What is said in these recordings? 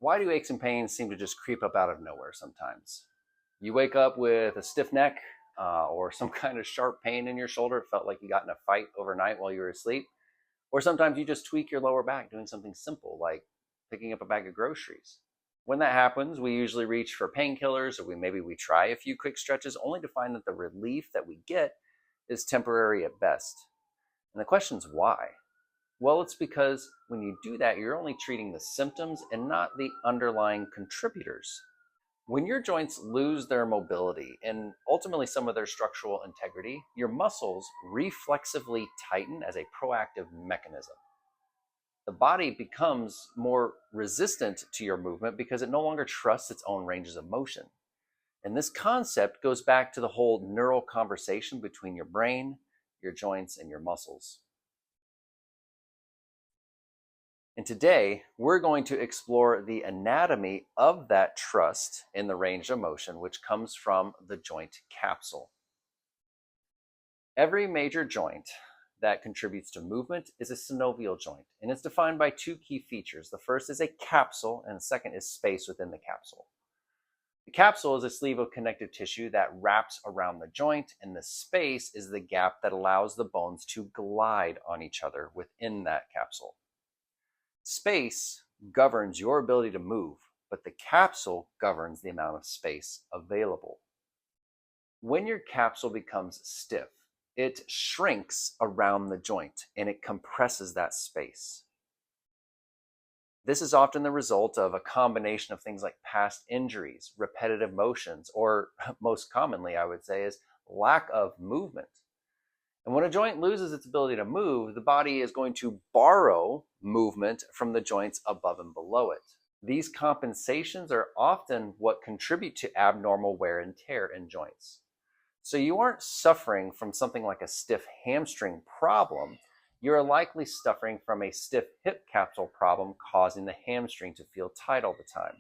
Why do aches and pains seem to just creep up out of nowhere sometimes? You wake up with a stiff neck or some kind of sharp pain in your shoulder. It felt like you got in a fight overnight while you were asleep. Or sometimes you just tweak your lower back doing something simple like picking up a bag of groceries. When that happens, we usually reach for painkillers or maybe we try a few quick stretches only to find that the relief that we get is temporary at best. And the question is why? Well, it's because when you do that, you're only treating the symptoms and not the underlying contributors. When your joints lose their mobility and ultimately some of their structural integrity, your muscles reflexively tighten as a proactive mechanism. The body becomes more resistant to your movement because it no longer trusts its own ranges of motion. And this concept goes back to the whole neural conversation between your brain, your joints, and your muscles. And today, we're going to explore the anatomy of that trust in the range of motion, which comes from the joint capsule. Every major joint that contributes to movement is a synovial joint, and it's defined by two key features. The first is a capsule, and the second is space within the capsule. The capsule is a sleeve of connective tissue that wraps around the joint, and the space is the gap that allows the bones to glide on each other within that capsule. Space governs your ability to move, but the capsule governs the amount of space available. When your capsule becomes stiff, it shrinks around the joint and it compresses that space. This is often the result of a combination of things like past injuries, repetitive motions, or most commonly, I would say, is lack of movement. And when a joint loses its ability to move, the body is going to borrow movement from the joints above and below it. These compensations are often what contribute to abnormal wear and tear in joints. So you aren't suffering from something like a stiff hamstring problem. You're likely suffering from a stiff hip capsule problem causing the hamstring to feel tight all the time.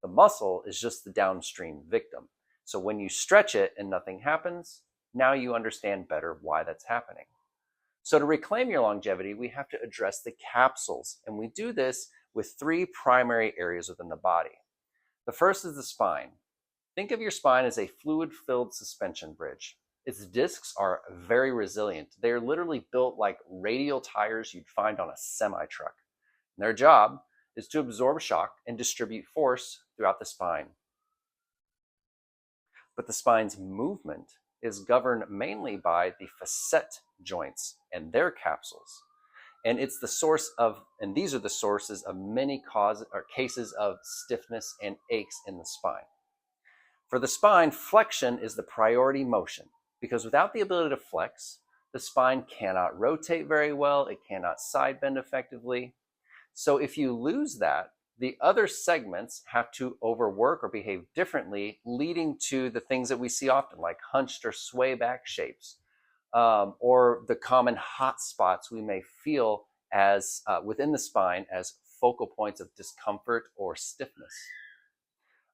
The muscle is just the downstream victim. So when you stretch it and nothing happens, now you understand better why that's happening. So to reclaim your longevity, we have to address the capsules, and we do this with three primary areas within the body. The first is the spine. Think of your spine as a fluid-filled suspension bridge. Its discs are very resilient. They are literally built like radial tires you'd find on a semi-truck. And their job is to absorb shock and distribute force throughout the spine. But the spine's movement is governed mainly by the facet joints and their capsules. And it's the source of, and these are the sources of many causes or cases of stiffness and aches in the spine. For the spine, flexion is the priority motion because without the ability to flex, the spine cannot rotate very well, it cannot side bend effectively. So if you lose that, the other segments have to overwork or behave differently, leading to the things that we see often, like hunched or sway back shapes, or the common hot spots we may feel as within the spine as focal points of discomfort or stiffness.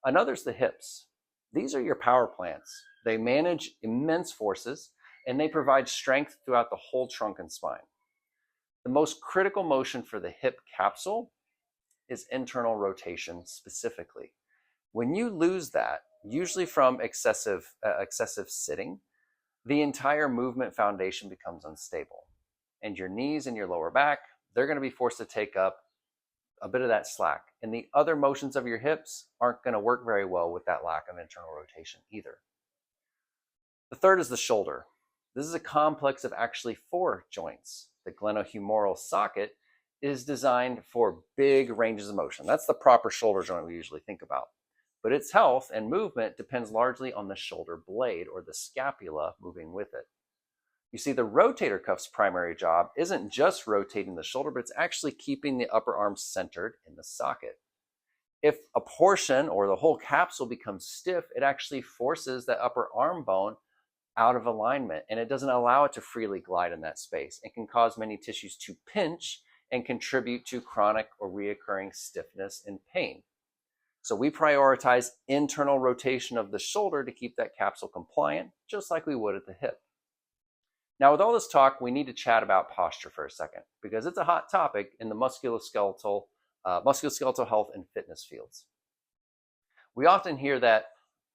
Another is the hips. These are your power plants. They manage immense forces, and they provide strength throughout the whole trunk and spine. The most critical motion for the hip capsule is internal rotation specifically. When you lose that, usually from excessive sitting, the entire movement foundation becomes unstable. And your knees and your lower back, they're going to be forced to take up a bit of that slack. And the other motions of your hips aren't going to work very well with that lack of internal rotation either. The third is the shoulder. This is a complex of actually 4 joints. The glenohumeral socket is designed for big ranges of motion. That's the proper shoulder joint we usually think about. But its health and movement depends largely on the shoulder blade or the scapula moving with it. You see, the rotator cuff's primary job isn't just rotating the shoulder, but it's actually keeping the upper arm centered in the socket. If a portion or the whole capsule becomes stiff, it actually forces that upper arm bone out of alignment, and it doesn't allow it to freely glide in that space and can cause many tissues to pinch and contribute to chronic or reoccurring stiffness and pain. So we prioritize internal rotation of the shoulder to keep that capsule compliant, just like we would at the hip. Now, with all this talk, we need to chat about posture for a second, because it's a hot topic in the musculoskeletal musculoskeletal health and fitness fields. We often hear that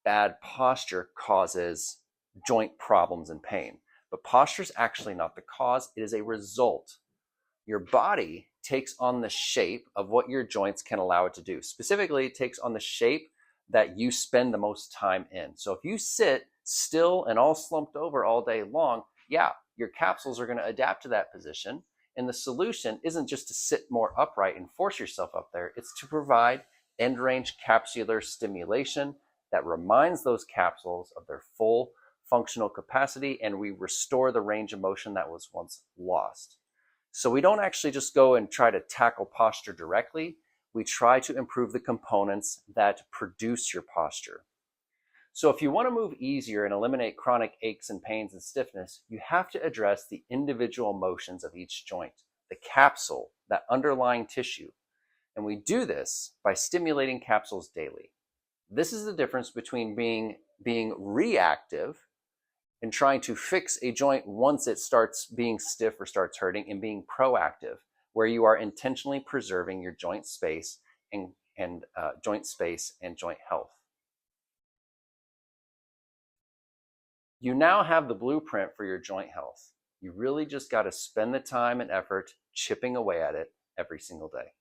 bad posture causes joint problems and pain, but posture is actually not the cause, it is a result. Your body takes on the shape of what your joints can allow it to do. Specifically, it takes on the shape that you spend the most time in. So if you sit still and all slumped over all day long, yeah, your capsules are going to adapt to that position. And the solution isn't just to sit more upright and force yourself up there, it's to provide end range capsular stimulation that reminds those capsules of their full functional capacity, and we restore the range of motion that was once lost. So we don't actually just go and try to tackle posture directly. We try to improve the components that produce your posture. So if you want to move easier and eliminate chronic aches and pains and stiffness, you have to address the individual motions of each joint, the capsule, that underlying tissue. And we do this by stimulating capsules daily. This is the difference between being reactive and trying to fix a joint once it starts being stiff or starts hurting, and being proactive, where you are intentionally preserving your joint space and joint health. You now have the blueprint for your joint health. You really just got to spend the time and effort chipping away at it every single day.